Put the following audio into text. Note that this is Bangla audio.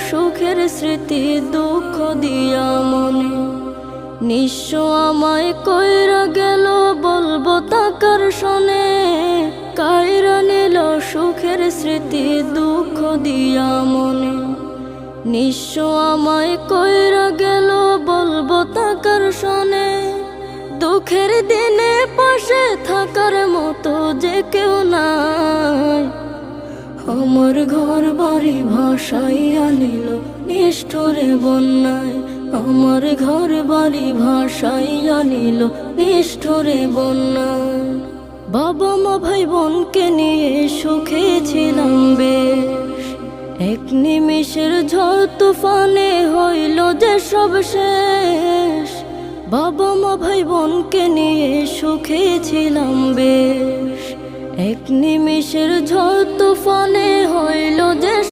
সুখের স্মৃতি দুঃখ দিয়া মনে। নিঃস্ব আমায় কইরা গেল বলবো তাকার শোনে। কাইরা নিল সুখের স্মৃতি দুঃখ দিয়া মনে। নিঃস্ব আমায় কইরা গেল বলবো তাকার শোনে। দুঃখের দিনে পাশে থাকার মতো যে কেউ নাই। আমার ঘর বাড়ি ভাসাইয়া নিল নিষ্ঠুরে বন্যায়। আমার ঘর বাড়ি ভাসাইয়া নিল নিষ্ঠুরে বন্যায়। বাবা মা ভাই বোনকে নিয়ে সুখে ছিলাম বেশ। এক নিমিষের ঝড় তুফানে হইল যে সব শেষ। বাবা মা ভাই বোনকে নিয়ে সুখে ছিলাম বেশ। এক নিমিষের ঝড় তুফানে হইল যে